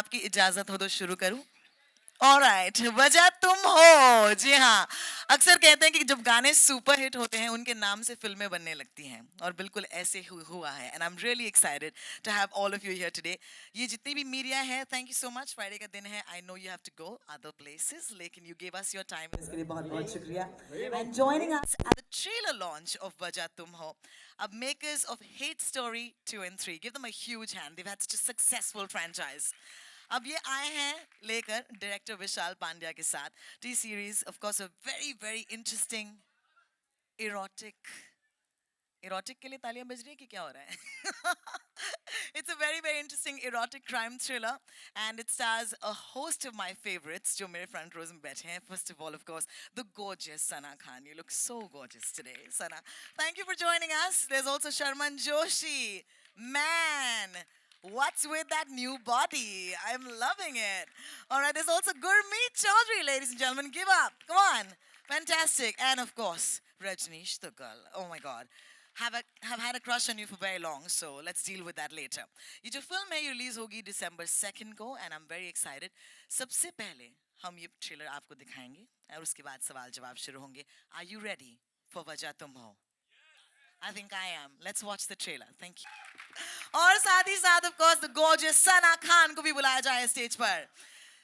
आपकी इजाजत हो तो शुरू करूं? ऑलराइट, वजह तुम हो। जी हाँ, अक्सर कहते हैं कि जब गाने सुपर हिट होते हैं उनके नाम से फिल्में बनने लगती हैं, और बिल्कुल ऐसे हुआ है। And I am really excited to have all of you here today. ये जितनी भी मीडिया है, thank you so much. Friday का दिन है, I know you have to go other places, लेकिन you give us your time, इसके लिए बहुत बहुत शुक्रिया। And joining us at the trailer launch of Wajah Tum Ho, अब makers of Hate Story 2 and 3, give them a huge hand, they have had such a successful franchise. अब ये आए हैं लेकर डायरेक्टर विशाल पांड्या के साथ T series, of course a very very interesting erotic, erotic के लिए तालियां बज रही है कि क्या हो रहा है? It's a very very interesting erotic crime thriller and it stars a host of my favorites जो मेरे front rows में बैठे हैं. First of all, of course, the gorgeous Sana Khan. You look so gorgeous today, Sana. Thank you for joining us. There's also Sharman Joshi. Man, what's with that new body? I'm loving it. All right, there's also Gurmeet Chaudhary, ladies and gentlemen. Give up. Come on. Fantastic. And of course, Rajneesh the girl. Oh my God. Have had a crush on you for very long, so let's deal with that later. ये जो film है ये release होगी December 2nd को, and I'm very excited. सबसे पहले हम ये ट्रेलर आपको दिखाएंगे और उसके बाद सवाल जवाब शुरू होंगे. Are you ready for वजह तुम हो? I think I am. Let's watch the trailer. Thank you. और साथ ही साथ of course the gorgeous Sana Khan को भी बुलाया जाए स्टेज पर.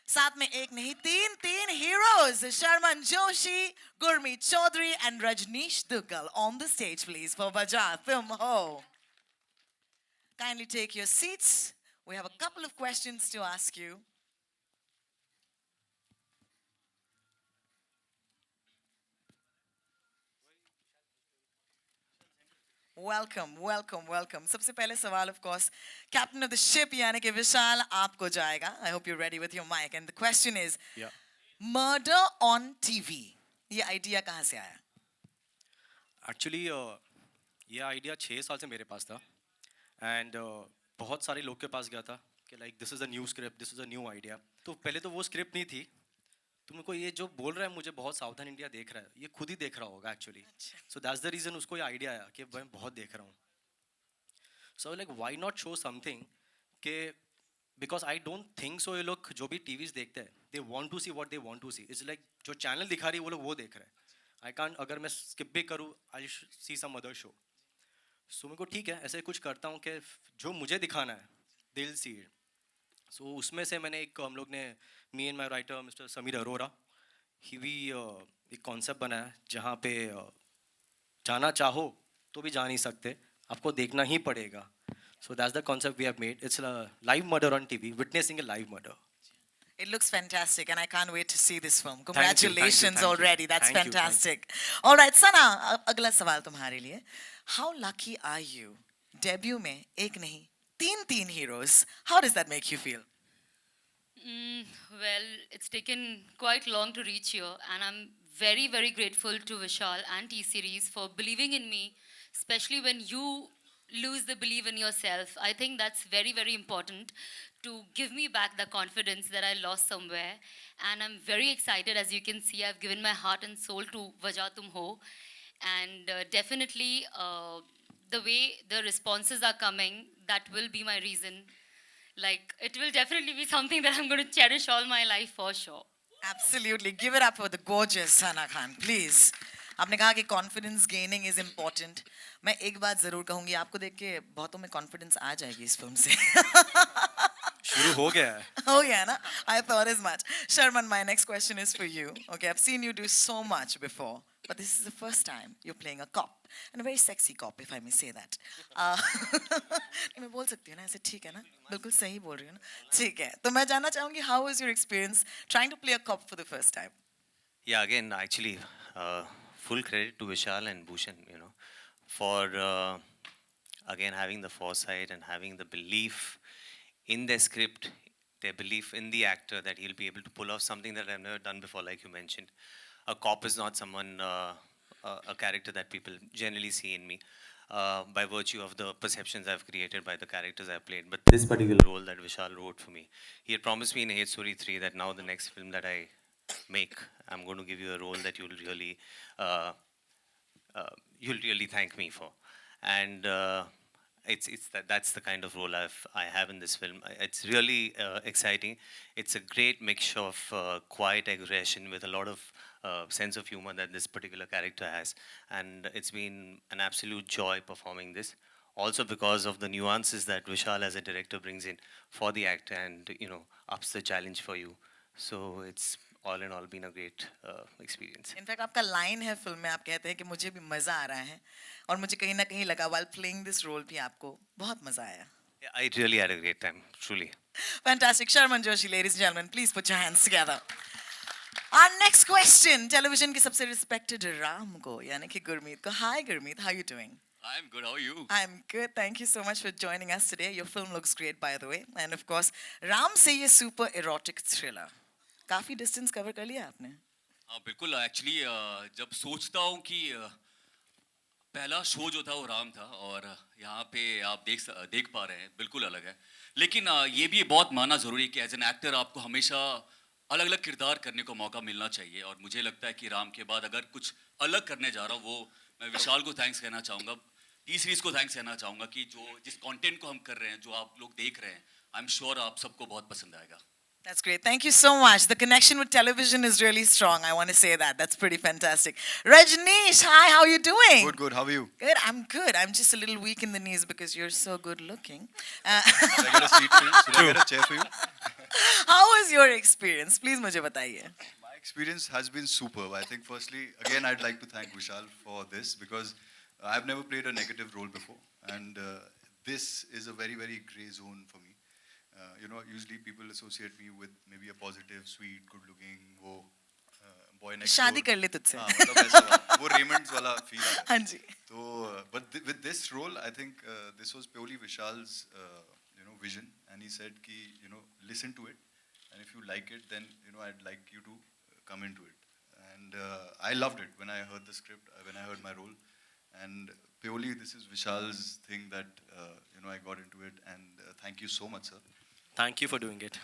साथ में एक नहीं तीन heroes, Sharman Joshi, Gurmeet Chaudhary and Rajneesh Duggal on the stage please for Vajah Tum Ho. Kindly take your seats. We have a couple of questions to ask you. Welcome, welcome, welcome. सबसे पहले सवाल of course captain of the ship यानी कि विशाल आपको जाएगा. I hope you're ready with your mic and the question is Yeah. murder on TV. ये idea कहाँ से आया? एक्चुअली ये आइडिया 6 साल से मेरे पास था एंड बहुत सारे लोग के पास गया था कि like this is a new script, this is a new idea. तो पहले तो वो स्क्रिप्ट नहीं थी. तो मुझको ये जो बोल रहा है मुझे बहुत सावधान इंडिया देख रहा है, ये खुद ही देख रहा होगा actually. So that's the reason उसको ये आइडिया आया कि मैं बहुत देख रहा हूँ. So like why not show something कि because I don't think so ये लोग जो भी टीवीज देखते हैं they want to see what they want to see. It's like जो चैनल दिखा रही है वो लोग वो देख रहे हैं. आई कांट, अगर मैं स्किप भी करूँ आई सी सम अदर शो. सो मेरे को ठीक है ऐसे कुछ करता हूँ कि जो मुझे दिखाना है दिल सी. सो उसमें से मैंने एक, हम लोग ने, me and my writer mister Sameer Arora, he भी एक कॉन्सेप्ट बनाया जहाँ पे जाना चाहो तो भी जा नहीं सकते, आपको देखना ही पड़ेगा. So that's the concept we have made. It's live murder on TV, witnessing a live murder. It looks fantastic, and I can't wait to see this film. Thank you, thank you, Congratulations thank you, already. That's thank you, thank you. fantastic. All right, Sana, अगला सवाल तुम्हारे लिए. How lucky are you? Debut में एक नहीं तीन heroes. How does that make you feel? Well, it's taken quite long to reach here, and I'm very, very grateful to Vishal and T Series for believing in me, especially when you lose the belief in yourself. I think that's very, very important to give me back the confidence that I lost somewhere. And I'm very excited. As you can see, I've given my heart and soul to Vajah Tum Ho. And definitely, the way the responses are coming, that will be my reason. Like, it will definitely be something that I'm going to cherish all my life for sure. Absolutely. Give it up for the gorgeous Sana Khan, please. आपने कहा कि confidence gaining is important. मैं एक बात जरूर कहूंगी, आपको देख के बहुतों में कॉन्फिडेंस आ जाएगी इस फिल्म से. शुरू हो गया है. Oh yeah, na? I thought as much. Sharman, my next question is for you. Okay, I've seen you do so much before, but this is the first time you're playing a cop, and a very sexy cop, if I may say that. मैं बोल सकती हूँ ना ऐसे, ठीक है ना? बिल्कुल सही बोल रही हूँ ना? ठीक है. तो मैं जानना चाहूँगी, how was your experience trying to play a cop for the first time? Yeah, again, actually, full credit to Vishal and Bhushan, for again having the foresight and having the belief in their script, their belief in the actor that he'll be able to pull off something that I've never done before, like you mentioned. A cop is not someone, a character that people generally see in me. By virtue of the perceptions I've created by the characters I've played. But this particular role that Vishal wrote for me, he had promised me in Hate Story 3 that now the next film that I make, I'm going to give you a role that you'll really thank me for. And that's the kind of role I have in this film. It's really exciting. It's a great mixture of quiet aggression with a lot of sense of humor that this particular character has, and it's been an absolute joy performing this. Also because of the nuances that Vishal as a director brings in for the actor, and ups the challenge for you. So it's all in all been a great experience. In fact आपका line है film में, आप कहते हैं कि मुझे भी मजा आ रहा है, और मुझे कहीं ना कहीं लगा while playing this role भी आपको बहुत मजा आया. Yeah, I really had a great time, truly. Fantastic. Sharman Joshi, ladies and gentlemen, please put your hands together. Our next question, television की सबसे respected राम को, यानी कि गुरमीत को. Hi Gurmeet, how are you doing? I'm good. How are you? I'm good. Thank you so much for joining us today. Your film looks great, by the way. And of course, Ram से ये super erotic thriller. काफी distance cover कर लिया आपने. हाँ बिल्कुल. Actually जब सोचता हूँ कि पहला शो जो था वो राम था, और यहाँ पे आप देख पा रहे हैं बिल्कुल अलग है. लेकिन ये भी बहुत मानना ज़रूरी है कि एज एन एक्टर आपको हमेशा अलग अलग किरदार करने को मौका मिलना चाहिए. और मुझे लगता है कि राम के बाद अगर कुछ अलग करने जा रहा हूँ, वो मैं विशाल को थैंक्स कहना चाहूँगा, टी सीरीज़ को थैंक्स कहना चाहूँगा कि जिस कंटेंट को हम कर रहे हैं, जो आप लोग देख रहे हैं, आई एम श्योर आप सबको बहुत पसंद आएगा. That's great. Thank you so much. The connection with television is really strong. I want to say that. That's pretty fantastic. Rajneesh, hi, how are you doing? Good, good. How are you? Good, I'm good. I'm just a little weak in the knees because you're so good looking. Should I get a seat for you? Should I get a chair for you? How was your experience? Please मुझे बताइए. My experience has been superb. I think firstly, again, I'd like to thank Vishal for this because I've never played a negative role before. And this is a very, very grey zone for me. Usually people associate me with maybe a positive, sweet, good-looking, वो boy next door. शादी कर ले तुझसे. हाँ, मतलब ऐसा वाला, वो Raymond's वाला feel आता है. हाँ जी. So, with this role, I think this was purely Vishal's, vision, and he said, "Ki, listen to it, and if you like it, then I'd like you to come into it." And I loved it when I heard the script, when I heard my role, and purely this is Vishal's thing that I got into it, and thank you so much, sir. Thank you for doing it.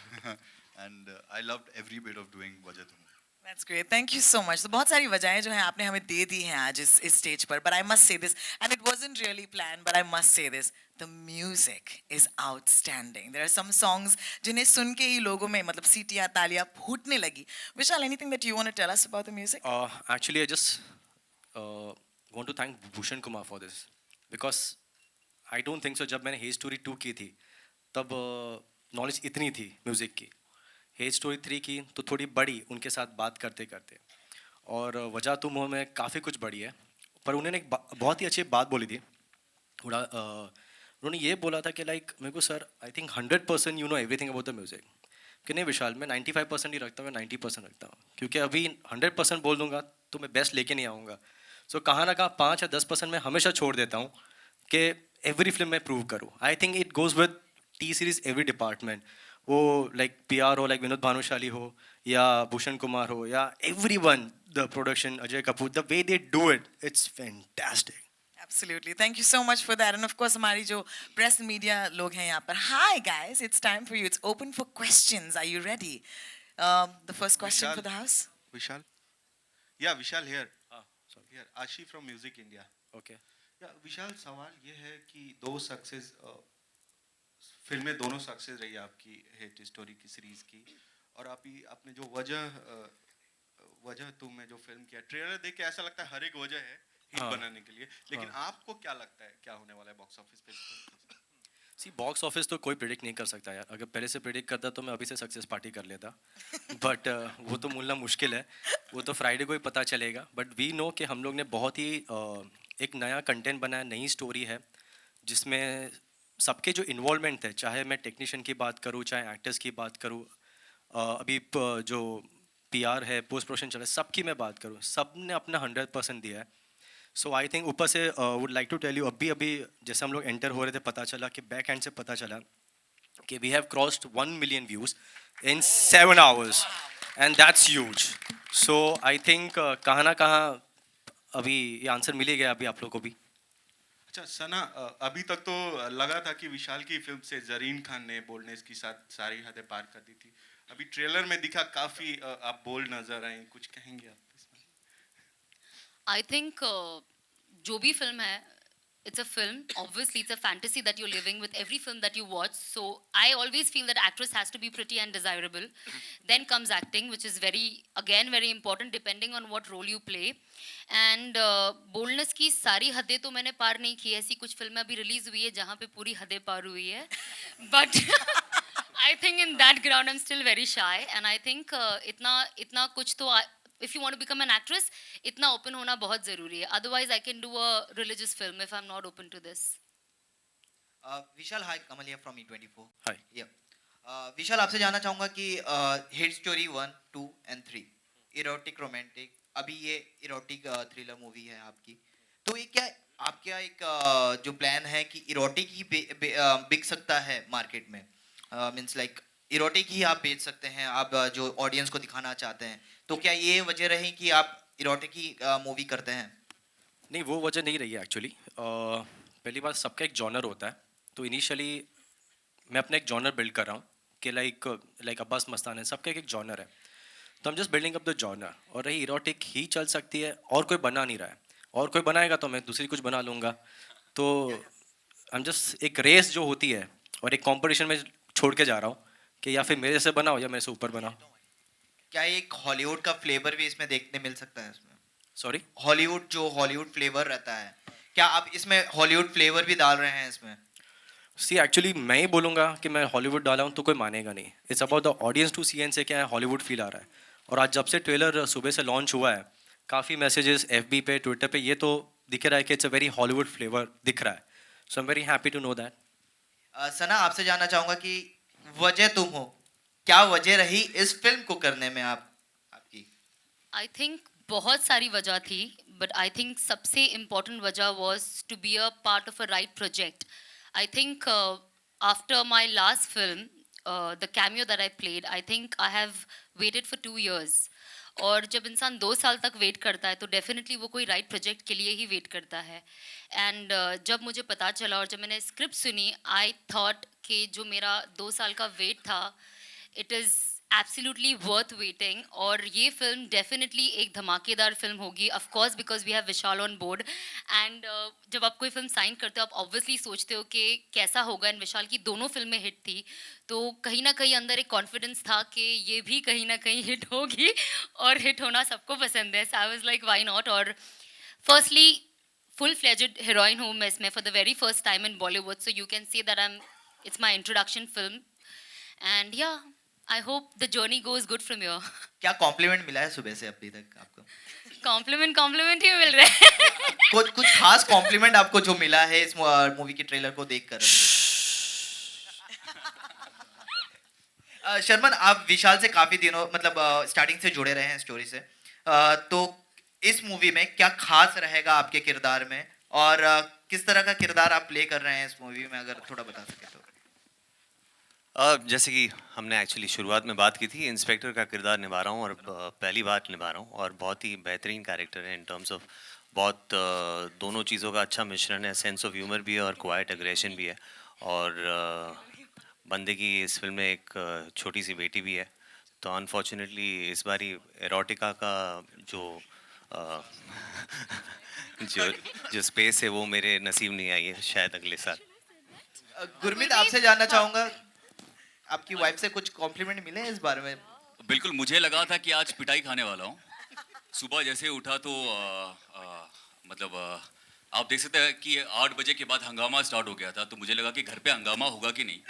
And I loved every bit of doing Wajah Tum Ho. That's great. Thank you so much. तो बहुत सारी वजहें जो हैं आपने हमें दे दी हैं आज इस स्टेज पर. But I must say this, and it wasn't really planned, but I must say this. The music is outstanding. There are some songs जिन्हें सुन के ही लोगों में मतलब सीटियाँ तालियाँ फूटने लगी. Vishal, anything that you want to tell us about the music? Actually, I just want to thank Bhushan Kumar for this because I don't think so. जब मैंने Hey Story 2 की थी, तब नॉलेज इतनी थी म्यूज़िक की. Hey Story 3 की तो थोड़ी बड़ी उनके साथ बात करते करते, और वजह तुम हो में काफ़ी कुछ बड़ी है. पर उन्होंने एक बहुत ही अच्छी बात बोली थी. उन्होंने ये बोला था कि लाइक मेरे को sir I think 100% you know everything about the music. कि नहीं विशाल, मैं 95% ही रखता हूँ, मैं 90% रखता हूँ, क्योंकि अभी 100% बोल दूंगा तो मैं बेस्ट लेके नहीं आऊँगा. सो कहाँ ना कहाँ 5 या 10% मैं हमेशा छोड़ देता हूँ कि एवरी फिल्म मैं प्रूव करूँ. I think it goes with T series every department. वो लाइक PR हो, लाइक विनोद भानुशाली हो, या भूषण कुमार हो, या everyone, the production, Ajay Kapoor, the way they do it, it's fantastic. Absolutely. Thank you so much for that. And of course, हमारी जो press media लोग हैं यहाँ पर. Hi guys, it's time for you. It's open for questions. Are you ready? The first question Vishal. for the house. Vishal? Yeah, Vishal here. Sorry. Here, Ashi from Music India. Okay. Yeah, Vishal, सवाल ये है कि दो success फिल्में दोनों success रही आपकी hit story की सीरीज की, और आपने जो वजह तुम में जो फिल्म किया, ट्रेलर देख के ऐसा लगता है हर एक वजह है हिट हाँ. बनाने के लिए, लेकिन आपको क्या लगता है क्या होने वाला है बॉक्स ऑफिस पे? सी बॉक्स ऑफिस तो कोई प्रिडिक्ट नहीं कर सकता यार. अगर पहले से प्रिडिक्ट करता तो मैं अभी से सक्सेस पार्टी कर लेता. बट वो तो मिलना मुश्किल है. वो तो फ्राइडे को ही पता चलेगा. बट वी नो कि हम लोग ने बहुत ही एक नया कंटेंट बनाया, नई स्टोरी है जिसमें सबके जो इन्वॉल्वमेंट है, चाहे मैं टेक्नीशियन की बात करूँ, चाहे एक्टर्स की बात करूँ, अभी जो PR है, पोस्ट प्रोडक्शन चल रहा है, सबकी मैं बात करूँ, सब ने अपना 100% दिया है. सो आई थिंक ऊपर से would like to tell you, अभी जैसे हम लोग एंटर हो रहे थे पता चला कि बैक एंड से पता चला कि we have crossed 1 million views in 7 hours, and that's huge. So I think कहाँ ना कहाँ अभी ये आंसर मिल ही गया अभी आप लोग को भी. अच्छा सना, अभी तक तो लगा था कि विशाल की फिल्म से जरीन खान ने बोल्डनेस की साथ सारी हदें पार कर दी थी. अभी ट्रेलर में दिखा काफी आप बोल्ड नजर आए, कुछ कहेंगे आप इसमें? आई थिंक जो भी फिल्म है, it's a film. Obviously, it's a fantasy that you're living with every film that you watch. So I always feel that actress has to be pretty and desirable. Then comes acting, which is very important depending on what role you play. And boldness की सारी हदें तो मैंने पार नहीं की. ऐसी कुछ फिल्में अभी रिलीज हुई है जहाँ पे पूरी हदें पार हुई है. But I think in that ground I'm still very shy, and I think इतना कुछ तो if you want to become an actress, इतना open होना बहुत ज़रूरी है. Otherwise, I can do a religious film if I'm not open to this. Vishal, hi, Kamal here from E24. Hi. Yeah. विशाल, आपसे जानना चाहूँगा कि hit story 1, 2 and 3, erotic romantic, अभी ये इरोटिक थ्रिलर मूवी है आपकी. तो ये क्या आपका एक जो प्लान है कि इरोटिक ही बिक सकता है मार्केट में, मीन्स लाइक इरोटिक ही आप बेच सकते हैं, आप जो ऑडियंस को दिखाना चाहते हैं, तो क्या ये वजह रही कि आप इरोटिक ही मूवी करते हैं? नहीं, वो वजह नहीं रही है एक्चुअली. पहली बात, सबका एक जॉनर होता है. तो इनिशियली मैं अपना एक जॉनर बिल्ड कर रहा हूँ कि लाइक अब्बास मस्तान है, सबका एक जॉनर है. तो हम just building up the genre. और रही इरोटिक ही चल सकती है, और कोई बना नहीं रहा है. और कोई बनाएगा तो मैं दूसरी कुछ बना लूँगा. तो हम जस्ट एक रेस जो होती है और एक कॉम्पिटिशन में छोड़ के जा रहा हूँ कि या फिर मेरे से बनाओ या मेरे से ऊपर बनाओ. क्या एक हॉलीवुड का फ्लेवर भी इसमें देखने मिल सकता है? इसमें सॉरी, हॉलीवुड फ्लेवर रहता है, क्या आप इसमें हॉलीवुड फ्लेवर भी डाल रहे हैं इसमें? सी एक्चुअली मैं ही बोलूँगा कि मैं हॉलीवुड डाला हूँ तो कोई मानेगा नहीं. It's about the audience to see and से क्या है हॉलीवुड फील आ रहा है. और आज जब से ट्रेलर सुबह से लॉन्च हुआ है, काफ़ी मैसेजेस FB पे, ट्विटर पे ये तो दिख रहा है कि it's a very Hollywood flavour दिख रहा है. So I am very happy to know that. Sana, आपसे जानना चाहूँगा कि वजह तुम हो, क्या वजह रही इस फिल्म को करने में आपकी? I think बहुत सारी वजह थी, but I think सबसे important वजह was to be a part of a right project. I think after my last film, the cameo that I played, I think I have waited for 2 years. और जब इंसान 2 साल तक wait करता है तो डेफिनेटली वो कोई राइट प्रोजेक्ट के लिए ही वेट करता है. एंड जब मुझे पता चला और जब मैंने स्क्रिप्ट सुनी, आई थॉट कि जो मेरा 2 साल का वेट था, it is absolutely worth waiting. और ये फिल्म डेफिनेटली एक धमाकेदार फिल्म होगी, of course because we have Vishal on board. And जब आप कोई फिल्म साइन करते हो, आप ऑब्वियसली सोचते हो कि कैसा होगा. एंड विशाल की दोनों फिल्में हिट थी, तो कहीं ना कहीं अंदर एक कॉन्फिडेंस था कि ये भी कहीं ना कहीं हिट होगी, और हिट होना सबको पसंद है. So I was like why not. और फर्स्टली फुल फ्लेजेड हीरोइन हूँ मैं इसमें for the very first time in Bollywood. So you can see that it's my introduction film. And yeah I hope the journey goes good from here. क्या complement मिला है सुबह से अभी तक आपको? कॉम्प्लीमेंट ही मिल रहा है. कुछ खास कॉम्प्लीमेंट आपको जो मिला है इस मूवी के ट्रेलर को देखकर? शर्मन, आप विशाल से काफी दिनों मतलब स्टार्टिंग से जुड़े रहे हैं स्टोरी से, तो इस मूवी में क्या खास रहेगा आपके किरदार में, और किस तरह का किरदार आप प्ले कर रहे हैं इस मूवी में, अगर थोड़ा बता सके तो? जैसे कि हमने एक्चुअली शुरुआत में बात की थी, इंस्पेक्टर का किरदार निभा रहा हूँ और पहली बार निभा रहा हूँ, और बहुत ही बेहतरीन कैरेक्टर है इन टर्म्स ऑफ बहुत दोनों चीज़ों का अच्छा मिश्रण है. सेंस ऑफ ह्यूमर भी है और क्वाइट एग्रेशन भी है. और बंदे की इस फिल्म में एक छोटी सी बेटी भी है. तो अनफॉर्चुनेटली इस बारी एरोटिका का जो स्पेस है वो मेरे नसीब नहीं आई है, शायद अगले साल. गुरमीत, आपसे जानना चाहूँगा, आपकी वाइफ से कुछ कॉम्प्लीमेंट मिले इस बारे में? बिल्कुल, मुझे लगा था कि आज पिटाई खाने वाला हूँ. सुबह जैसे उठा तो मतलब आप देख सकते हैं कि 8 बजे के बाद हंगामा स्टार्ट हो गया था. तो मुझे लगा कि घर पे हंगामा होगा कि नहीं.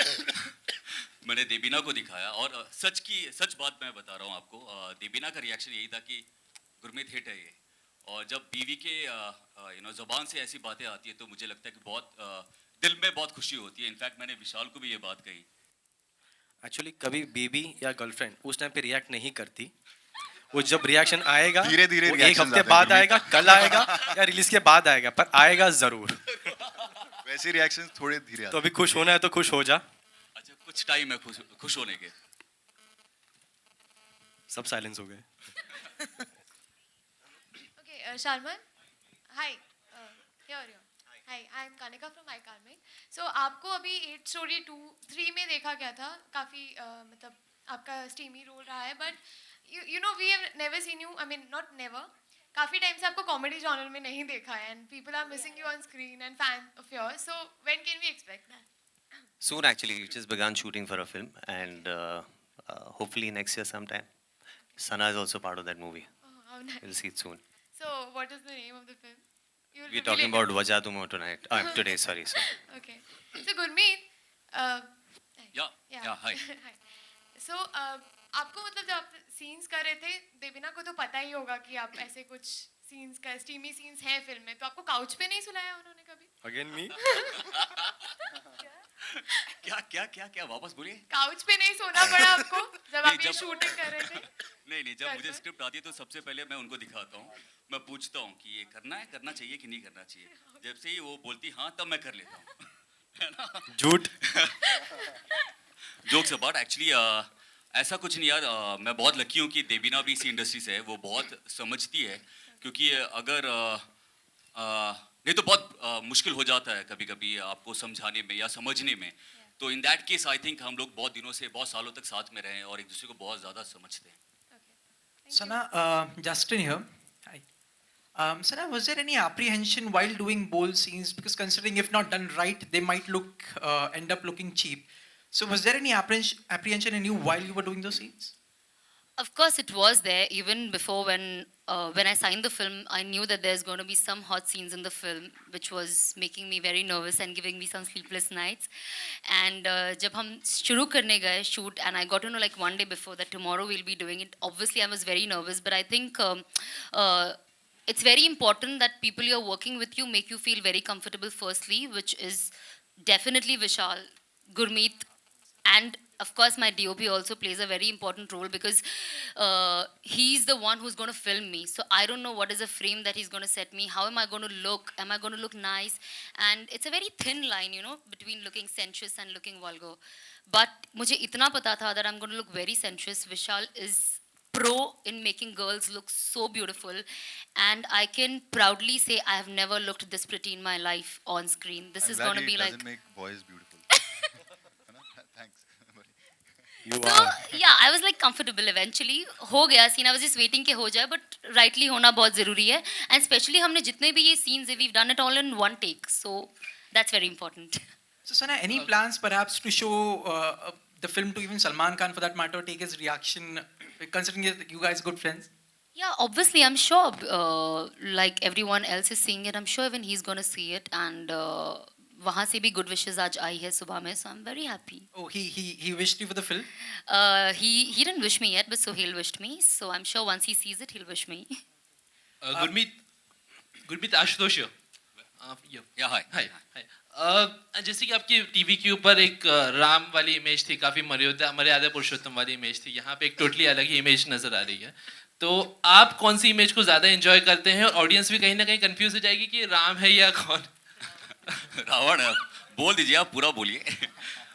मैंने देबीना को दिखाया, और सच बात मैं बता रहा हूँ आपको, देबीना का रिएक्शन यही था कि गुरमीत हिट है ये. और जब बीवी के ज़बान से ऐसी बातें आती है तो मुझे लगता है कि बहुत दिल में बहुत खुशी होती है. इनफैक्ट मैंने विशाल को भी ये बात कही. एक्चुअली कभी बेबी या गर्लफ्रेंड उस टाइम पे रिएक्ट नहीं करती. वो जब रिएक्शन आएगा धीरे-धीरे वो एक reactions हफ्ते आते हैं बाद गुरमीत. आएगा, कल आएगा या रिलीज के बाद आएगा, पर आएगा जरूर. वैसे रिएक्शंस थोड़े धीरे आते तो अभी खुश होना है तो खुश हो जा. अच्छा, कुछ टाइम है खुश होने के. सब साइलेंस हो गए. Okay, Sharman, hi. Here you. Hi, I am Kanika from iCarmen. So आपको अभी 8 Story 2, 3 में देखा गया था, काफ़ी मतलब आपका स्टीमी रोल रहा है, but you know we have never seen you, I mean not never, काफ़ी टाइम से आपको कॉमेडी जॉनर में नहीं देखा है and people are missing you on screen and fan of yours, so when can we expect that? Soon, actually, we just begun shooting for a film, and hopefully next year sometime. Sana is also part of that movie. Oh, how nice. We'll see it soon. So what is the name of the film? You will We're reveal talking it. about Wajah Tum Ho tonight. Today, sorry. Okay. So Gurmeet, Yeah, hi. So आपको मतलब जब आप scenes कर रहे थे, देवीना को तो पता ही होगा कि आप ऐसे कुछ सीन्स का स्टीमी सीन्स हैं फिल्म में, तो आपको काउच पे नहीं सुलाया उन्होंने कभी? Again me? क्या वापस बोलिए? काउच पे नहीं सोना पड़ा आपको जब नहीं, आप ये जब- शूटिंग कर रहे थे? नहीं जब कर मुझे कर। स्क्रिप्ट आती है तो सबसे पहले मैं उनको दिखाता हूँ, मैं पूछता हूँ कि ये करना चाहिए कि नहीं करना चाहिए। जब से ही वो बोलती हाँ तब मैं कर लेता हूँ, है ना? झूठ। जोक्स अपार्ट, एक्चुअली ऐसा कुछ नहीं यार, मैं बहुत लकी हूँ कि देवीना भी इसी इंडस्ट्री से है, वो बहुत समझती है, क्योंकि अगर नहीं तो बहुत मुश्किल हो जाता है कभी कभी आपको समझाने में या समझने में। तो in that case I think हम लोग बहुत दिनों से, बहुत सालों तक साथ में रहे हैं और एक दूसरे को बहुत ज़्यादा समझते हैं। Sana, Justin here. Hi. Sana, was there any apprehension while doing bold scenes? Because considering if not done right, they might end up looking cheap. So was there any apprehension in you while you were doing those scenes? Of course, it was there even before when I signed the film. I knew that there's going to be some hot scenes in the film, which was making me very nervous and giving me some sleepless nights. And जब हम शुरू करने गए shoot, and I got to know like one day before that tomorrow we'll be doing it. Obviously, I was very nervous, but I think it's very important that people you're working with you make you feel very comfortable. Firstly, which is definitely Vishal, Gurmeet, and of course my DOP also plays a very important role because he's the one who's going to film me. So I don't know what is the frame that he's going to set me. How am I going to look? Am I going to look nice? And it's a very thin line, you know, between looking sensuous and looking vulgar. But मुझे इतना पता था that I'm going to look very sensuous. Vishal is pro in making girls look so beautiful, and I can proudly say I have never looked this pretty in my life on screen. This I'm is glad going to he be like doesn't make boys beautiful. Thanks. You so are. yeah, I was like comfortable eventually. हो गया scene, I was just waiting कि हो जाए, but rightly होना बहुत ज़रूरी है, and especially हमने जितने भी ये scenes है, we've done it all in one take, so that's very important. So Sana, any plans perhaps to show the film to even Salman Khan for that matter, take his reaction, considering that you guys are good friends? Yeah, obviously, I'm sure, like everyone else is seeing it, I'm sure even he's going to see it, and वहाँ से भी good wishes आज आई है सुबह में, so I'm very happy. Oh, he wished you for the film? He didn't wish me yet, but Sohail wished me, so I'm sure once he sees it, he'll wish me. Gurmeet Ashutosh या हाय हाय जैसे कि आपकी TV के ऊपर एक राम वाली image थी, काफी मर्यादा पुरुषोत्तम वाली इमेज थी, यहाँ पे एक टोटली अलग ही इमेज नजर आ रही है। तो आप कौन सी इमेज को ज्यादा एंजॉय करते हैं, और ऑडियंस भी कहीं ना कहीं कंफ्यूज हो जाएगी कि राम है या कौन? रावण है, बोल दीजिए, आप पूरा बोलिए।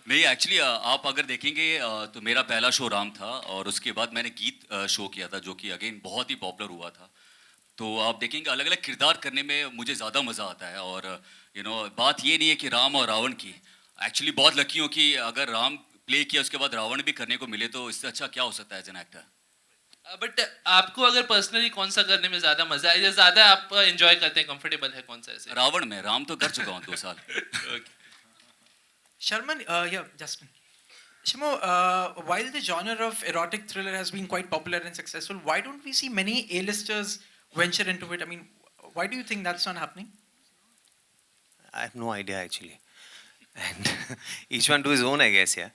नहीं एक्चुअली आप अगर देखेंगे तो मेरा पहला शो राम था, और उसके बाद मैंने गीत शो किया था, जो कि अगेन बहुत ही पॉपुलर हुआ था। तो आप देखेंगे अलग अलग किरदार करने में मुझे ज़्यादा मज़ा आता है, और बात ये नहीं है कि राम और रावण की, एक्चुअली बहुत लकी हूँ कि अगर राम प्ले किया उसके बाद रावण भी करने को मिले, तो इससे अच्छा क्या हो सकता है एज एन एक्टर। बट आपको अगर पर्सनली कौन सा करने में ज्यादा मजा है, या ज्यादा आप एंजॉय करते हैं, कंफर्टेबल है कौन सा ऐसे? रावण में, राम तो कर चुका हूँ 2 साल। Sharman, yeah, Justin. Shimo, while the genre of erotic thriller has been quite popular and successful, why don't we see many A-listers venture into it? I mean, why do you think that's not happening? I have no idea actually. And each one to his own, I guess, yeah.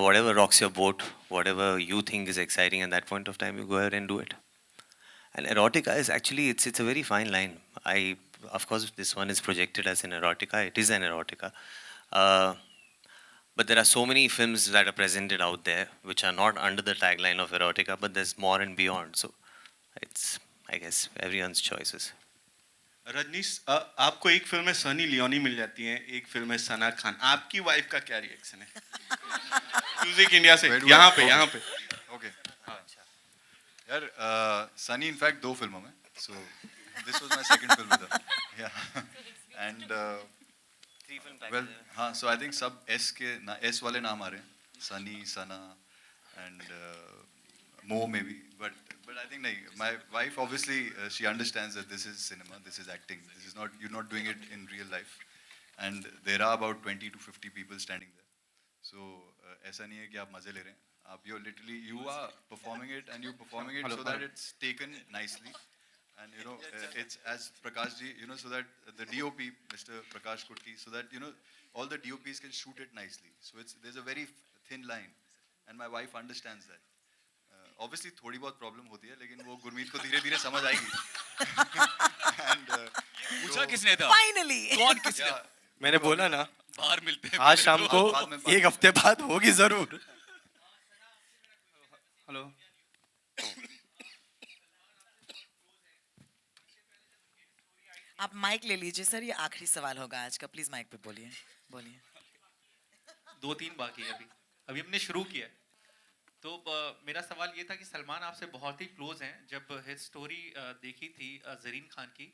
Whatever rocks your boat, whatever you think is exciting at that point of time, you go ahead and do it. And erotica is actually, it's a very fine line. Of course, this one is projected as an erotica. It is an erotica. But there are so many films that are presented out there which are not under the tagline of erotica, but there's more and beyond. So it's, I guess, everyone's choices. Rajneesh, आपको एक film में Sunny Leone मिल जाती है, एक film में सना खान, आपकी wife का क्या रिएक्शन है? म्यूजिक इंडिया से यहाँ पे ओके यार, सनी इनफैक्ट 2 फिल्मों में, so this was my second film with her, या एंड 3 film वेल हाँ, सो आई थिंक सब एस वाले नाम आ रहे हैं, सनी, सना and more maybe, but I think nahi, my wife obviously she understands that this is cinema, this is acting, this is not, you're not doing it in real life, and there are about 20 to 50 people standing there, so ऐसा नहीं है कि आप मजे ले रहे हैं, आप you're literally, you are performing it and you're performing it so that it's taken nicely, and you know it's as Prakash ji, you know, so that the DOP Mr. Prakash Kutki, so that you know all the DOPs can shoot it nicely, so it's, there's a very thin line, and my wife understands that. Obviously थोड़ी बहुत problem होती है, लेकिन वो गुरमीत को धीरे-धीरे समझ आएगी. And पूछा किसने था? Finally. कौन किसने? मैंने बोला ना, बाहर मिलते हैं. आज शाम को एक हफ्ते बाद होगी जरूर. हेलो. आप माइक ले लीजिए सर, ये आखिरी सवाल होगा आज का, प्लीज माइक पे बोलिए. 2-3 बाकी है अभी हमने शुरू किया. तो मेरा सवाल ये था कि सलमान आपसे बहुत ही क्लोज हैं. जब हिट स्टोरी देखी थी ज़रीन खान की,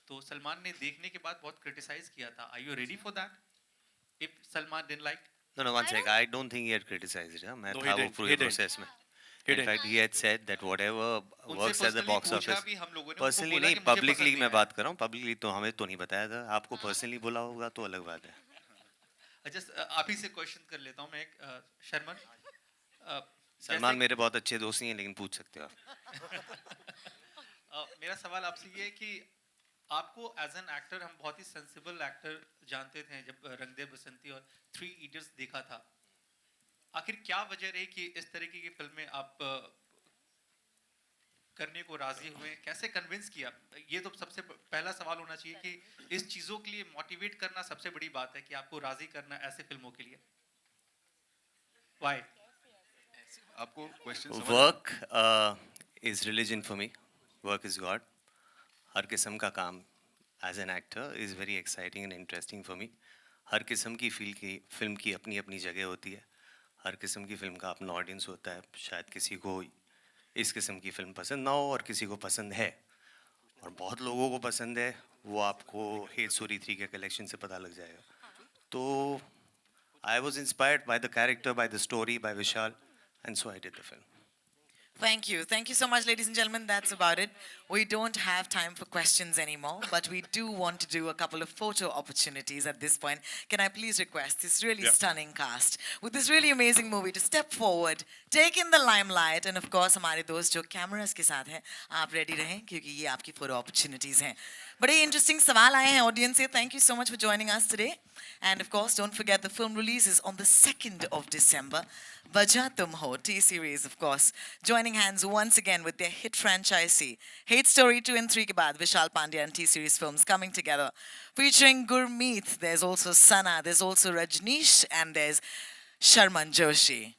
तो सलमान ने देखने के बाद बहुत क्रिटिसाइज किया था. Are you ready for that if Salman didn't like? No, one sec. I don't think he had criticized it. मैं No, था he वो didn't. पूरे He didn't. process में. He In didn't. fact, he had said that whatever works at the box office. Personally Personally नहीं, publicly मैं बात कर रहा हूँ. Publicly तो हमें तो नहीं बताया था. आपको personally बोला होगा तो अलग बात है. अच्छा, आप ही से क्वेश्चन कर लेता हूँ मैं एक. शर्मन, सलमान मेरे बहुत अच्छे दोस्त नहीं हैं, लेकिन पूछ सकते हो आप. मेरा सवाल आपसे ये है कि आपको एज एन एक्टर हम बहुत ही सेंसिबल एक्टर जानते थे जब रंग दे बसंती और 3 इडियट्स देखा था. आखिर क्या वजह रही कि इस तरीके की फिल्में आप करने को राजी हुए? कैसे कन्विंस किया? ये तो सबसे पहला सवाल होना चाहिए कि इस चीजों के लिए मोटिवेट करना सबसे बड़ी बात है कि आपको राजी करना ऐसे फिल्मों के लिए. Why? आपको question Work is religion for me. Work is God. हर किस्म का काम as an actor is very exciting and interesting for me. हर किस्म की फिल्म की अपनी अपनी जगह होती है. हर किस्म की फिल्म का अपना ऑडियंस होता है. शायद किसी को इस किस्म की फिल्म पसंद ना हो और किसी को पसंद है, और बहुत लोगों को पसंद है. वो आपको हेट स्टोरी 3 के कलेक्शन से पता लग जाएगा. तो I was inspired by the character, by the story, by Vishal, and so I did the film. Thank you. Thank you so much, ladies and gentlemen. That's about it. We don't have time for questions anymore, but we do want to do a couple of photo opportunities at this point. Can I please request this really stunning cast with this really amazing movie to step forward, take in the limelight, and of course, हमारे दोस्त जो cameras के साथ हैं, आप ready रहें क्योंकि ये आपकी photo opportunities हैं. बड़े interesting सवाल आए हैं audience से. Thank you so much for joining us today. And of course, don't forget the film releases on the 2nd of December. Wajah Tum Ho T-series, of course, joining hands once again with their hit franchisee. Hate Story 2 and 3 के बाद Vishal Pandya and T-series films coming together, featuring Gurmeet. There's also Sana, there's also Rajneesh, and there's Sharman Joshi.